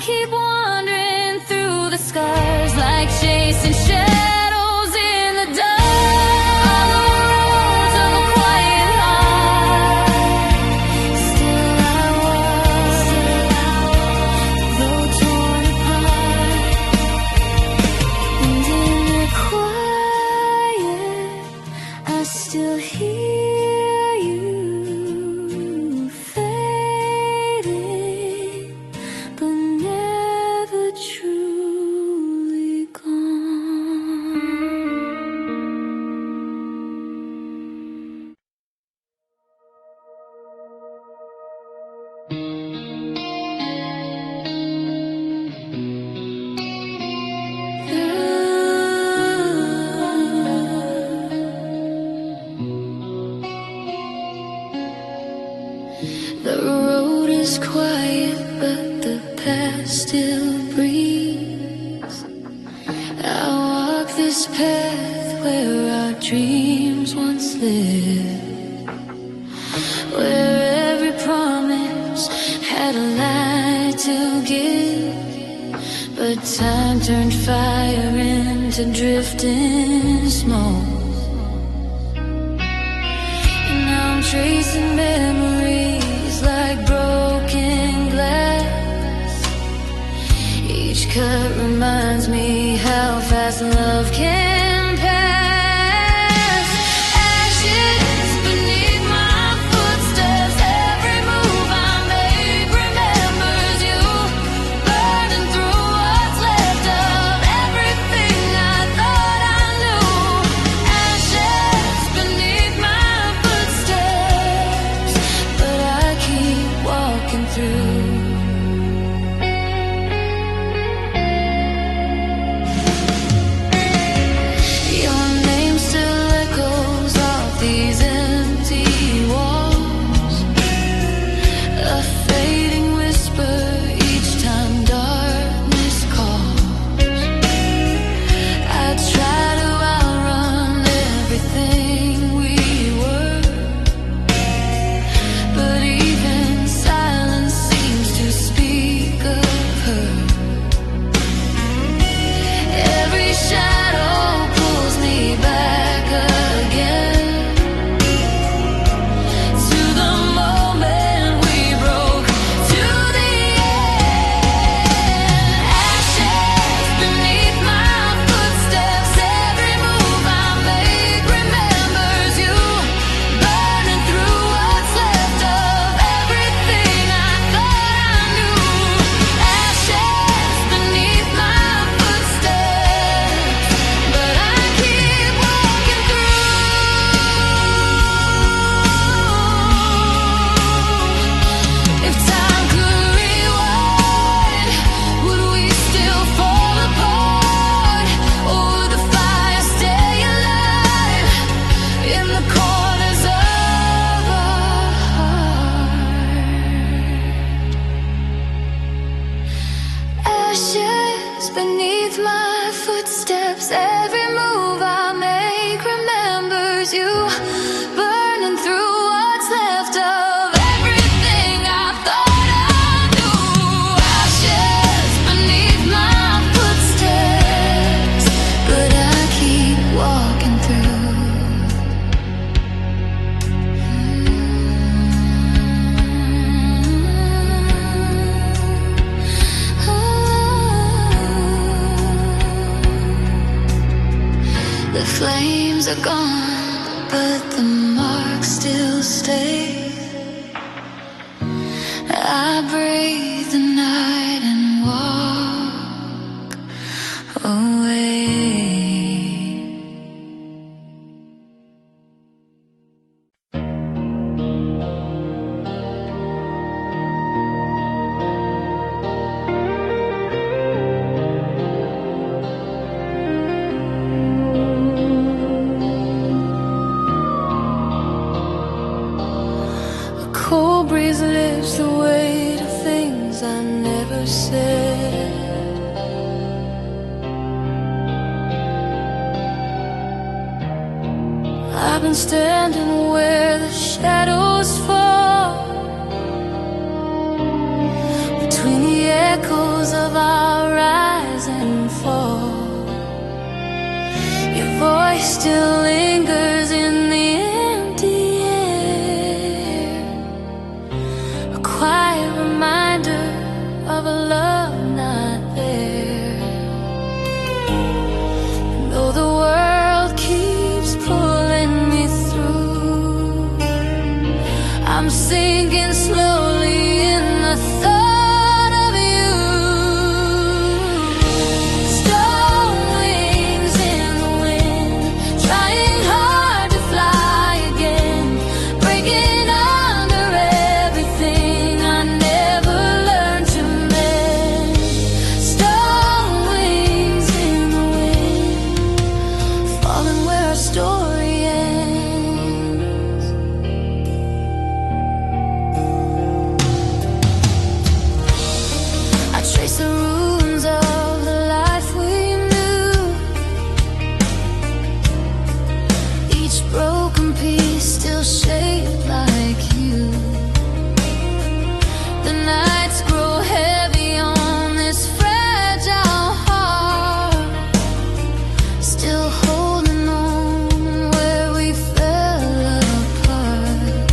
keep wandering through the scars like chasing shadows in the dark. On the roads of a quiet heart, still I walk, though torn apart. And in the quiet, I still hear you fading, but never truly gone. The road is quiet, but the past still breathes. I walk this path where our dreams once lived, where every promise had a light to give. But time turned fire into drifting smoke, and now I'm tracing memories like broken glass. Each cut reminds me how fast love can pass. Ashes beneath my footsteps, every move I make remembers you. Burning through what's left of everything I thought I knew. Ashes beneath my footsteps, but I keep walking through. Your name still echoes off these empty walls, a fading whisper each time darkness calls. I try to outrun everything we were, but even silence seems to speak of her. Every shadow pulls me back again to the moment we broke, to the end. Ashes beneath my footsteps, every move I make remembers you. Burning through what's left of everything I thought I knew. Ashes beneath my footsteps, but I keep walking through. If time could rewind, would we still fall apart, or would the fire stay alive in the corners of our heart? Ashes beneath my footsteps, every move I make remembers you. Burning through what's left of everything I thought I knew. Ashes beneath my footsteps, but I keep walking through. The flames are gone, but the marks still stay. I breathe the night and walk away. A cold breeze lifts the weight of things I never said. I've been standing where the shadows fall, between the echoes echoes of our rise and fall. Your voice still lingers in the empty air, a quiet reminder of a love not there. And though the world keeps pulling me through, I'm sinking slowly in the thought of you. Stone wings in the wind, trying hard to fly again, breaking under everything I never learned to mend. Stone wings in the wind, falling where our story ends. I trace the ruins of the life we knew, each broken piece still shaped like you. The nights grow heavy on this fragile heart, still holding on where we fell apart.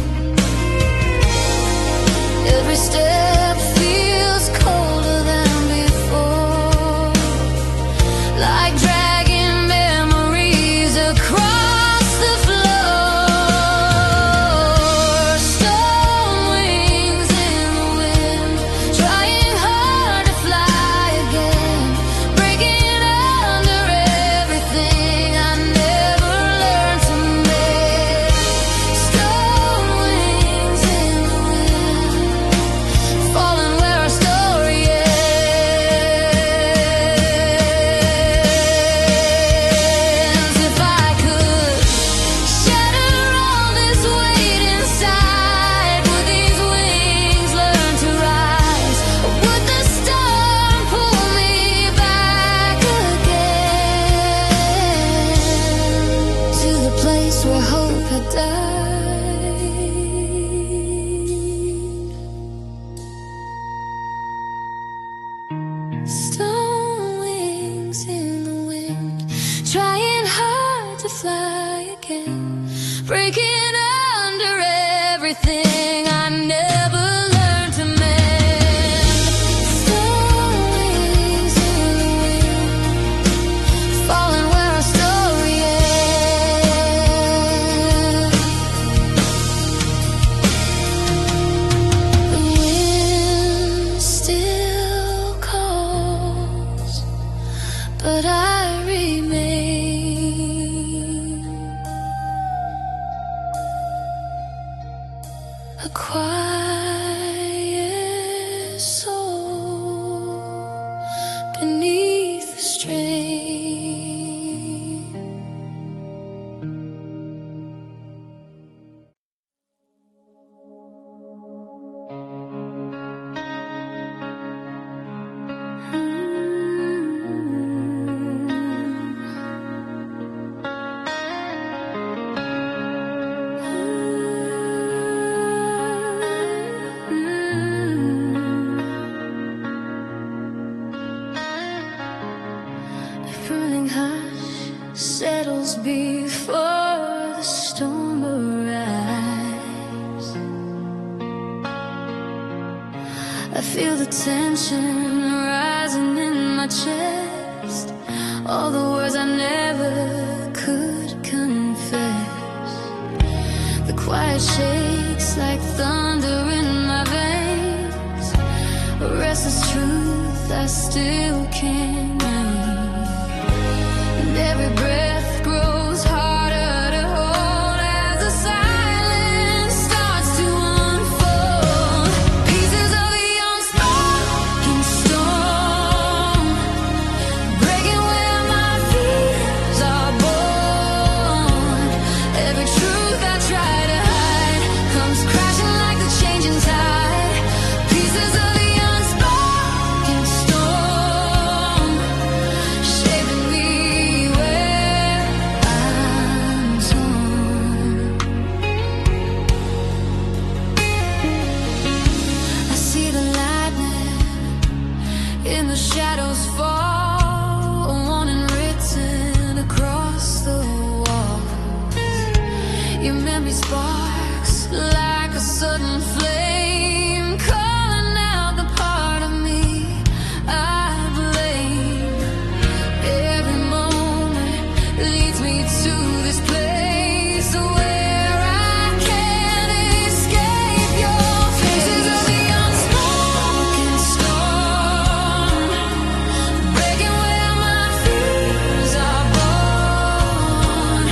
Every step feels colder than before, like dragging memories across the floor. Stone wings in the wind, trying hard to fly again, breaking under everything I never learned to mend. Stone wings in the wind, falling where our story ends. If I could shatter all this weight inside, would these wings learn to rise? Or would the storm pull me back again to the place where hope had died? Stone wings in the wind, trying hard to fly again, breaking under everything I never learned to mend. Stone wings in the wind, falling where our story ends. The wind still calls, but I remain a quiet soul beneath the strain. Everything hush settles before the storm arrives. I feel the tension rising in my chest, all the words I never could confess. The quiet shakes like thunder in my veins, a restless truth I still can't name. And every breath grows harder to hold as the silence starts to unfold. Pieces of the unspoken storm, breaking where my fears are born. Every truth I try to hide comes crashing like the changing tide. Pieces of the unspoken storm, shaping me where shadows fall, a warning written across the walls. Your memory sparks like a sudden flame, calling out the part of me I blame. Every moment leads me to this place where I can't escape your faces of the unspoken storm, breaking where my fears are born.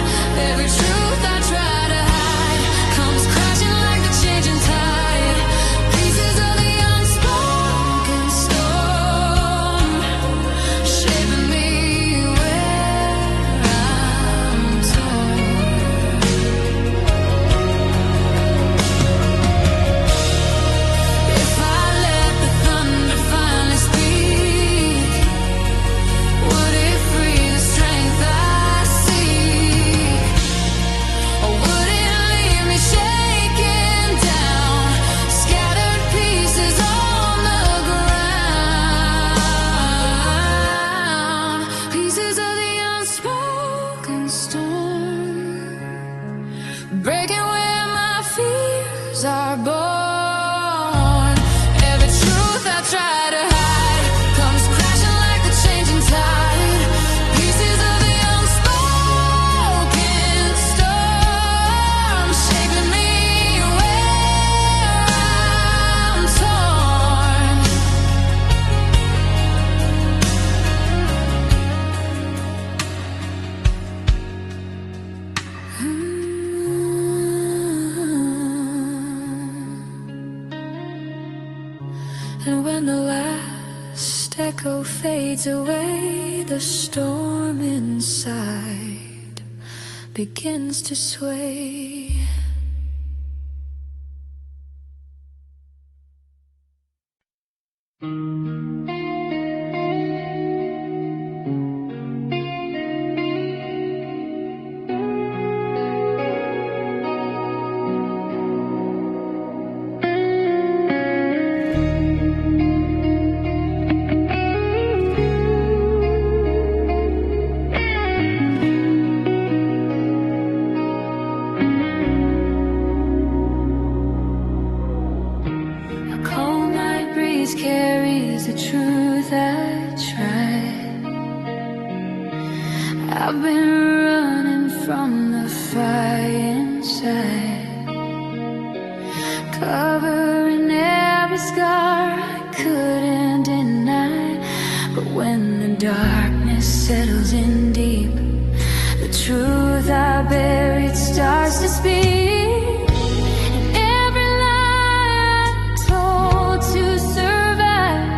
Every truth I try to hide comes crashing like the changing tide. Pieces of the unspoken storm, shaping me where I'm torn. If I let the thunder finally speak, would it free the strength I seek? Or would it leave me shaken down, scattered pieces on the ground? Pieces of the unspoken storm, breaking where my fears are born. Every truth I try to hide comes crashing like the changing tide. Pieces of the unspoken storm, shaping me where I'm torn. And when the last echo fades away, the storm inside begins to sway. A cold night breeze carries the truth I tried. I've been running from the fire inside, covering every scar I couldn't deny. But when the darkness settles in deep, the truth I buried starts to speak. And every lie I told to survive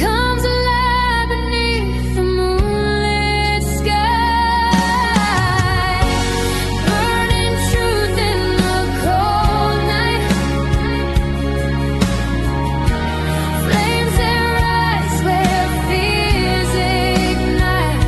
comes alive beneath the moonlit sky. Burning truth in the cold night, flames that rise where fears ignite.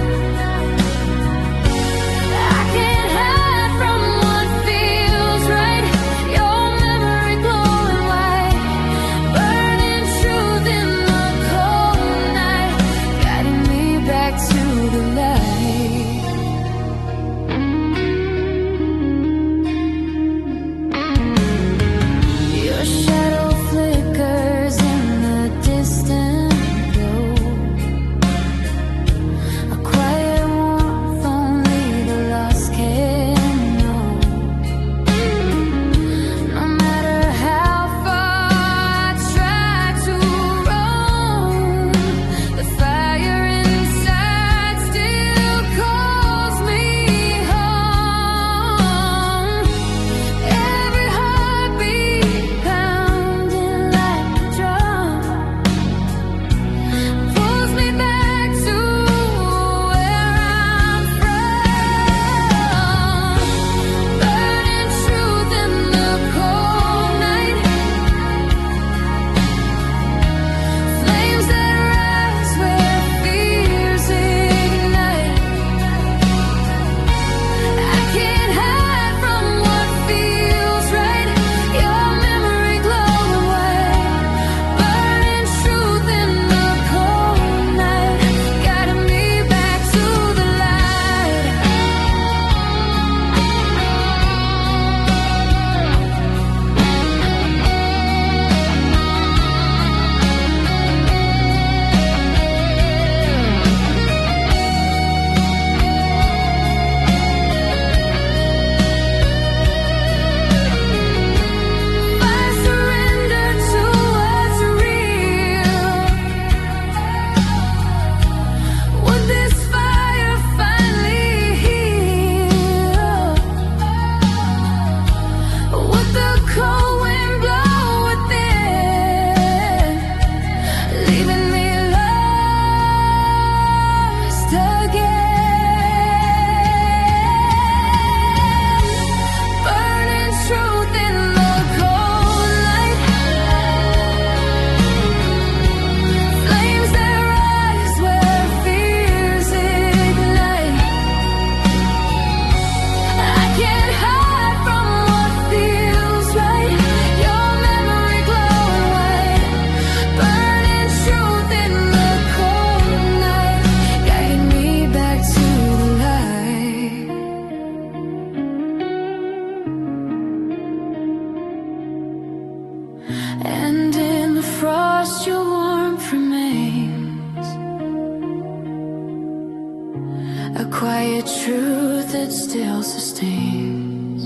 quiet truth that still sustains.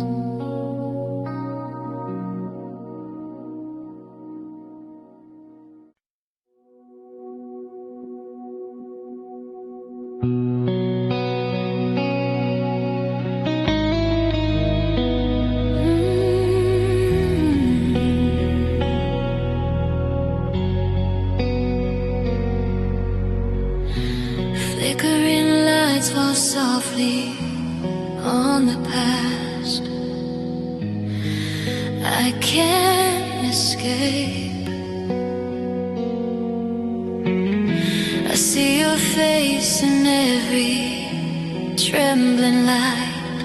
Flickering lights fall softly on the past. I can't escape. I see your face in every trembling light,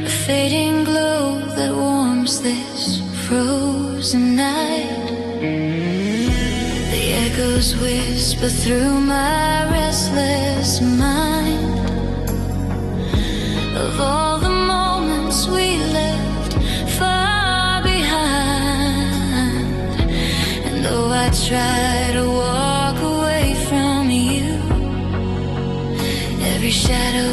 a fading glow that warms this frozen night. The echoes whisper through my restless mind of all the moments we left far behind. And though I try to walk away from you, every shadow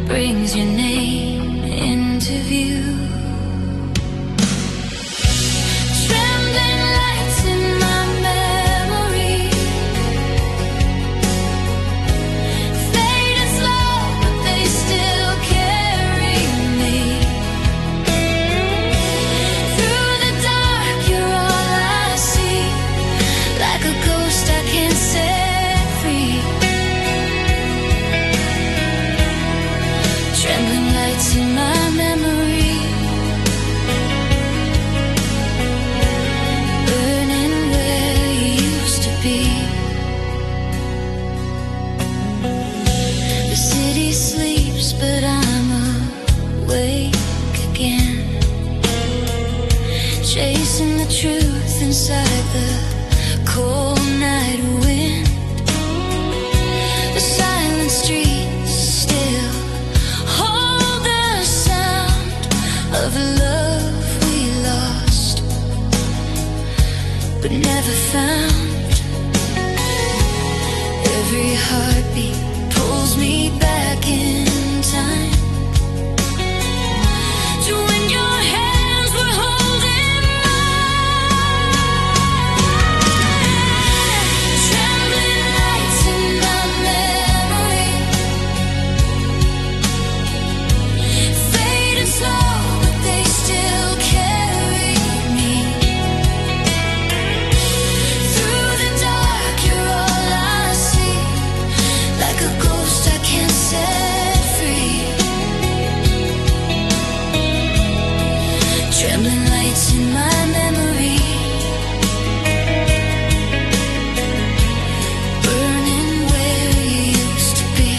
brings your name into view. Trembling lights in my memory, fading slow, but they still carry me. Through the dark, you're all I see, like a ghost I can't set free. Trembling lights in my memory, burning where you used to be. The city sleeps, but I'm awake again, chasing the truth inside the cold night wind. The silent streets still hold the sound of love we lost but never found. Every heartbeat pulls me back in time to when your hands were holding mine. Trembling lights in my memory, fading slow, but they still carry me. Through the dark, you're all I see, like a ghost I can't set free. Trembling lights in my memory, burning where you used to be.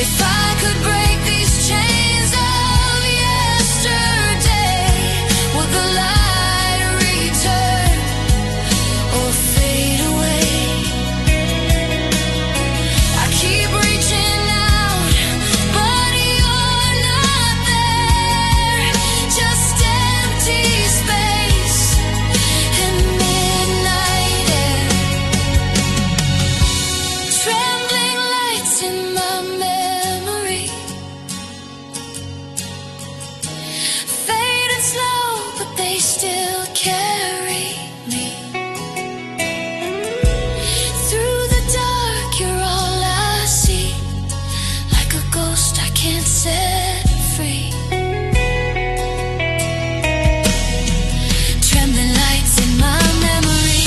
If I could break these chains of yesterday, would the light return or fade away? I keep reaching out, but you're not there. Just empty space and midnight air. Trembling lights in my memory, fading slow, but they still carry me. Through the dark, you're all I see, like a ghost I can't set free. Trembling lights in my memory,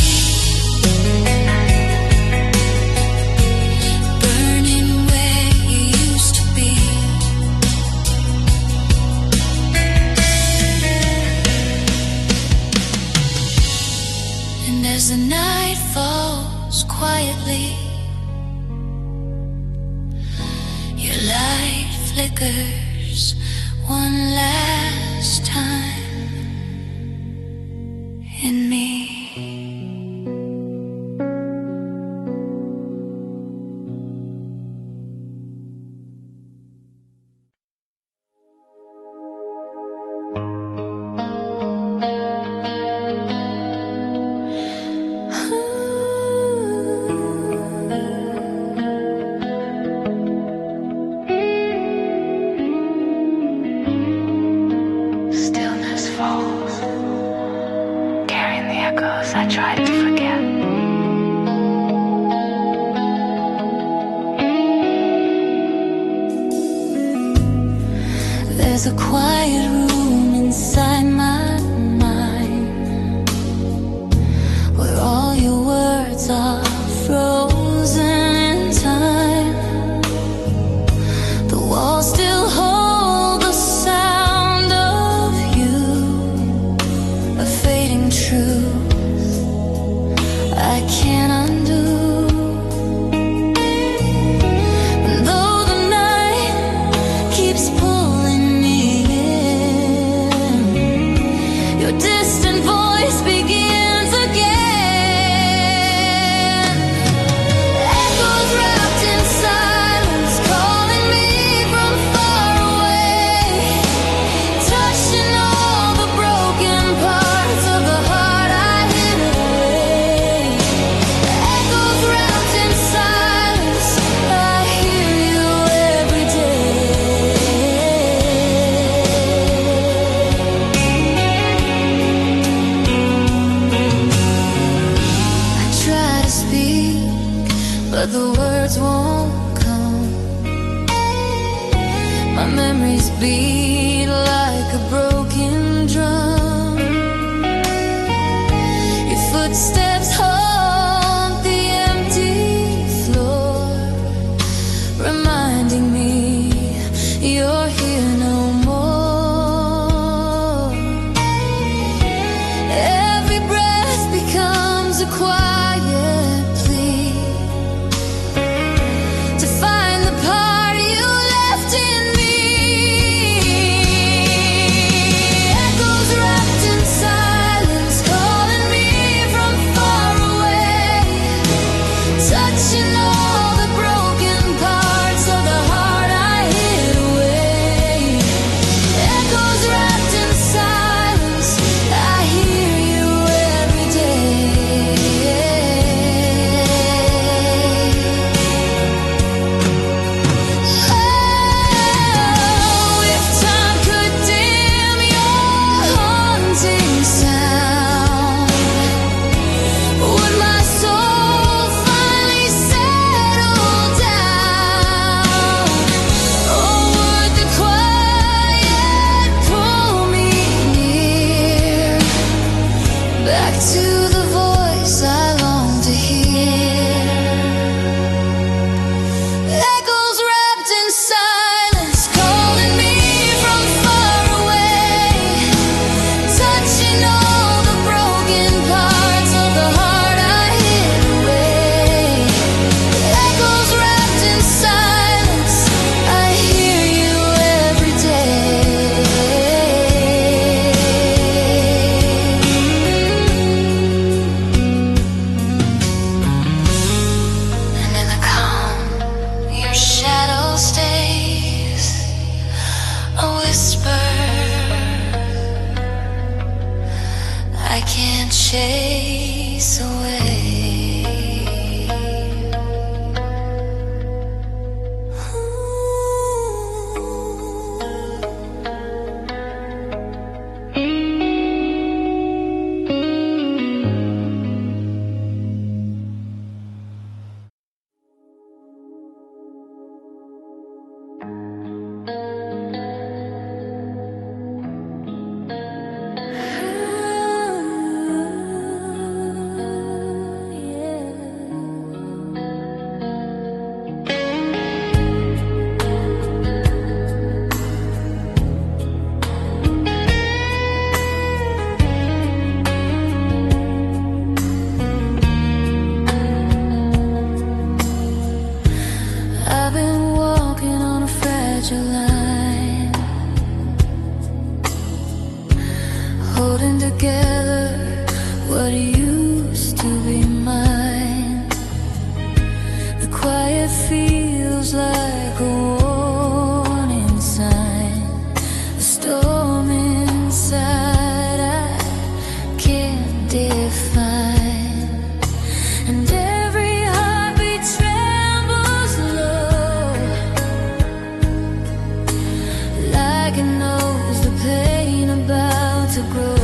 burning where you used to be. And as the night falls quietly, your light flickers one last time in me. Ooh. echoes I try to forget. There's a quiet room inside my mind where all your words are frozen in time. The walls still hold the sound of you, a fading truth I can't undo. And though the night keeps pulling me in, your distant voice begins again. Echoes wrapped in silence, calling me from far away, touching all the broken parts of the heart I hid away. Echoes wrapped in silence, I hear you every day. I try to speak, but the words won't come. My memories beat like a broken drum. Your footsteps haunt the empty floor, reminding me you're here no more. Every breath becomes a quiet plea to find the part you left in me. Echoes wrapped in silence, calling me from far away, touching all the broken parts of the heart I hid away. Echoes wrapped in silence, I hear you every day. Oh, if time could dim your haunting sound, would my soul finally settle down? Or would the quiet pull me near, back to the voice I long to hear? Echoes wrapped in silence, calling me from far away, touching all the broken parts of the heart I hid away. Echoes wrapped in silence, I hear you every day. And in the calm, your shadow stays a whisper I can't chase away. I've been walking on a fragile line, holding together what used to be mine. The quiet feels like a warning sign, a storm inside I can't define. And every heartbeat trembles low, like it knows the pain about to grow.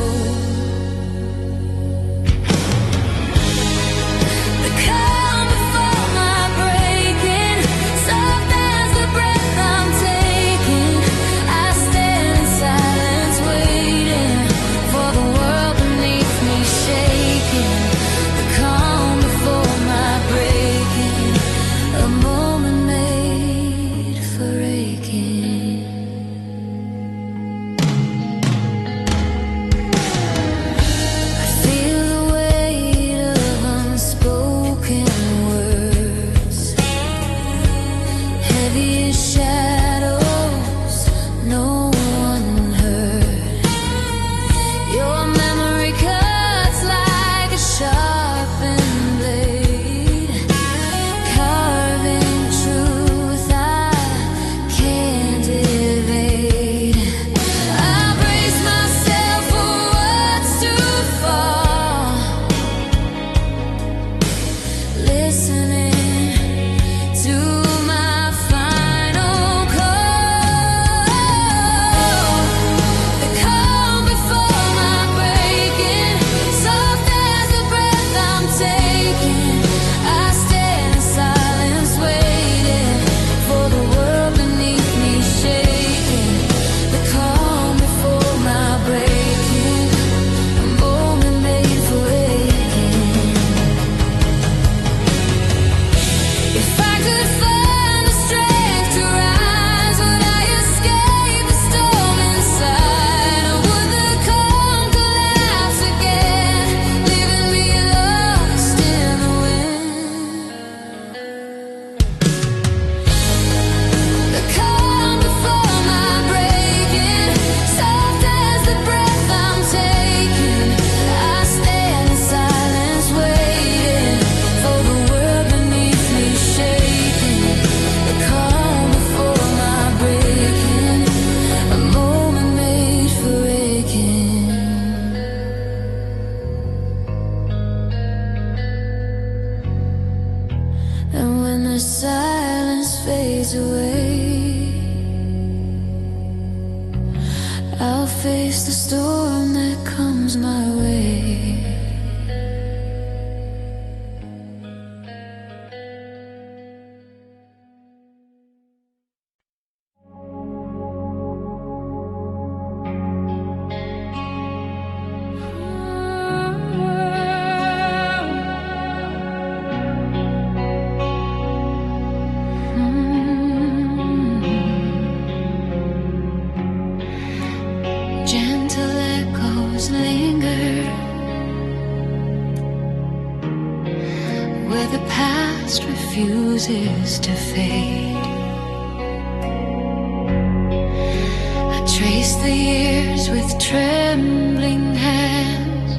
the silence fades away, I'll face the storm that comes my way. Gentle echoes linger where the past refuses to fade. I trace the years with trembling hands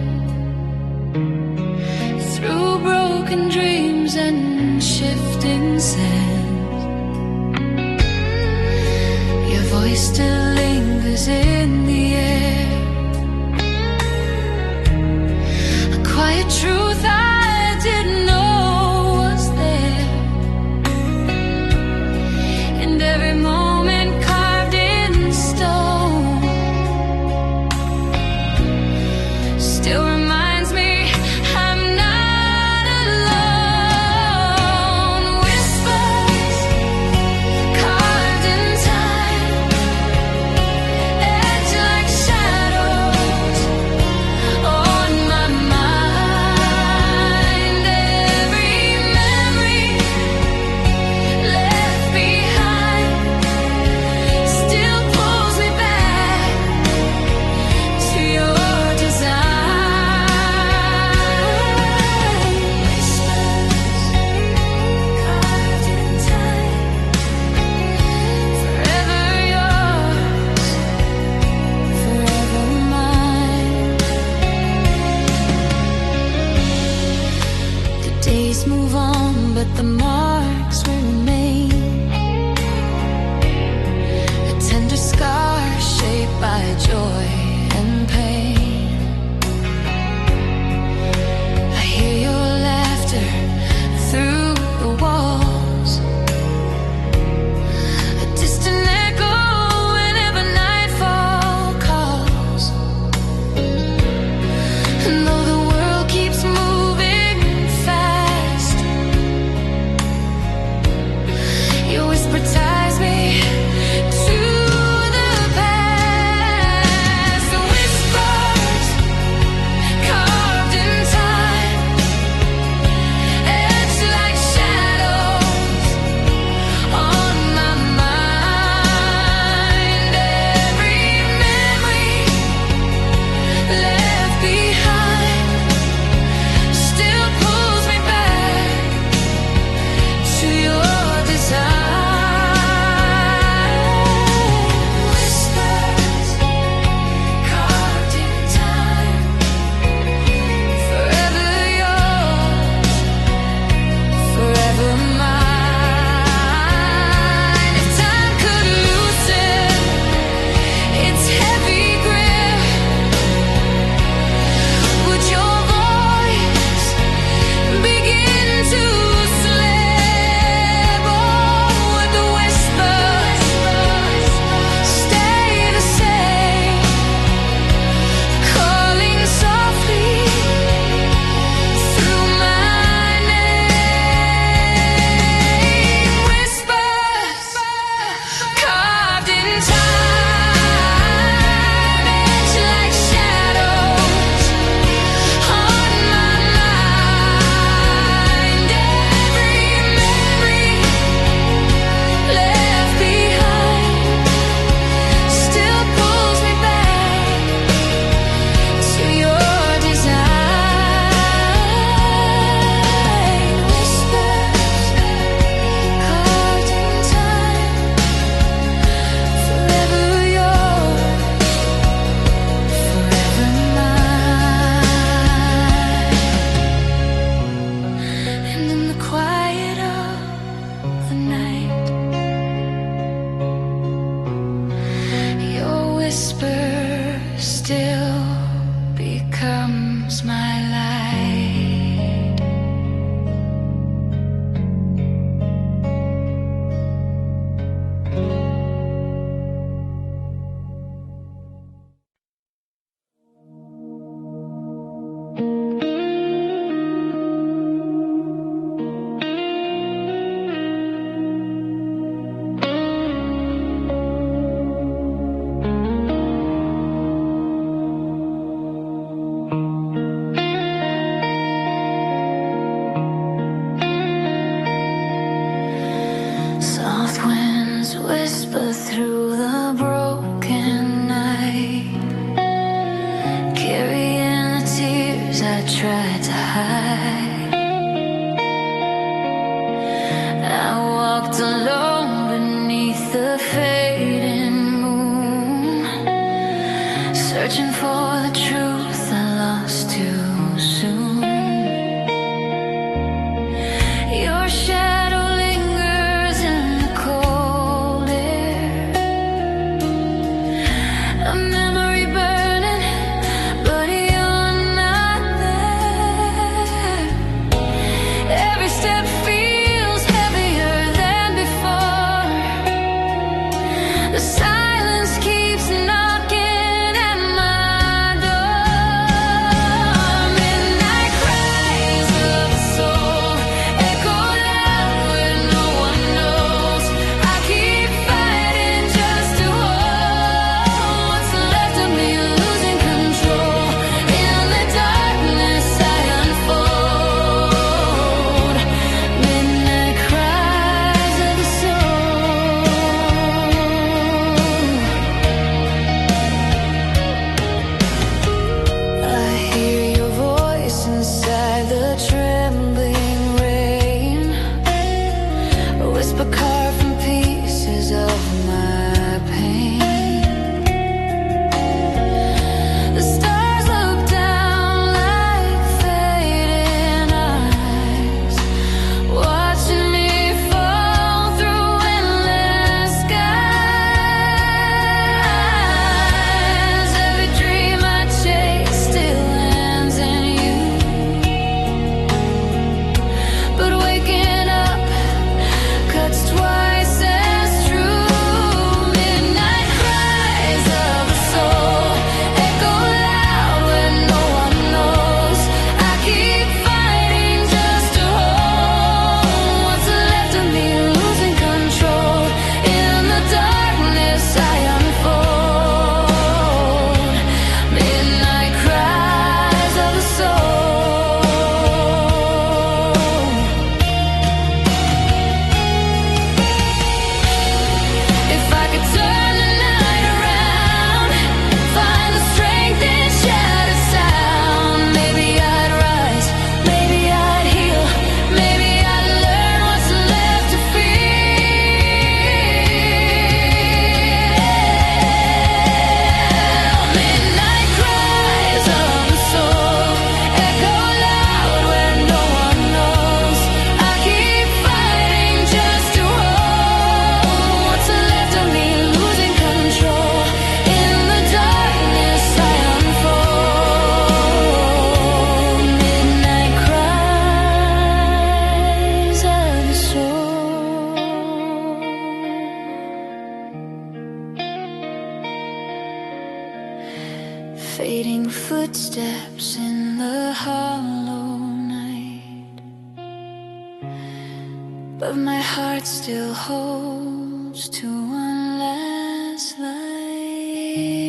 through broken dreams and shifting sands. Your voice still lingers in the air, a quiet truth I didn't know was there, and every moment carved in stone still reminds me I'm not alone. Whispers carved in time, edge like shadows on my mind. Every memory left behind still pulls me back to your design. Whispers carved in time, forever yours, forever mine. The days move on, but the marks will remain, a tender scar shaped by joy and pain. I hear your laughter through the walls, a distant echo whenever nightfall calls. And though the world keeps moving fast, your whisper ties me to the past. Whispers carved in time, edged like shadows on my mind. Every memory left behind still pulls me back to your design. Whispers carved in time, forever yours, forever mine. If time could loosen its heavy grip, would your voice begin to slip? Or would the whispers stay the same, calling softly through my name? Whispers carved in time, edged like shadows on my mind. Every memory left behind still pulls me back to your design. Whispers carved in time, forever yours, forever mine. And in the quiet of the night, your whisper still becomes my light. tried to hide. I walked alone beneath the fading moon, searching for the truth I lost too soon. Your shadow lingers in the cold air, a memory burning, but you're not there. Every step feels heavier than before. The silence keeps knocking at my door. Midnight cries of the soul echo loud where no one knows. I keep fighting just to hold what's left of me, losing control. In the darkness I unfold. Midnight cries of the soul. I hear your voice inside the trembling rain, a whisper carved from pieces of my pain. The stars look down like fading eyes, watching me fall through endless skies. Every dream I chase still ends in you, but waking up cuts twice as true. Midnight cries of the soul echo loud when no one knows. I keep fighting just to hold what's left of me, losing control. In the darkness I unfold. Midnight cries of the soul. If I could turn the night around, find the strength in shattered sound, maybe I'd rise, maybe I'd heal, maybe I'd learn what's left to feel. Midnight cries of the soul echo loud where no one knows. I keep fighting just to hold what's left of me, losing control. In the darkness I unfold. Midnight cries of the soul. Fading footsteps in the hollow night, but my heart still holds to one last light.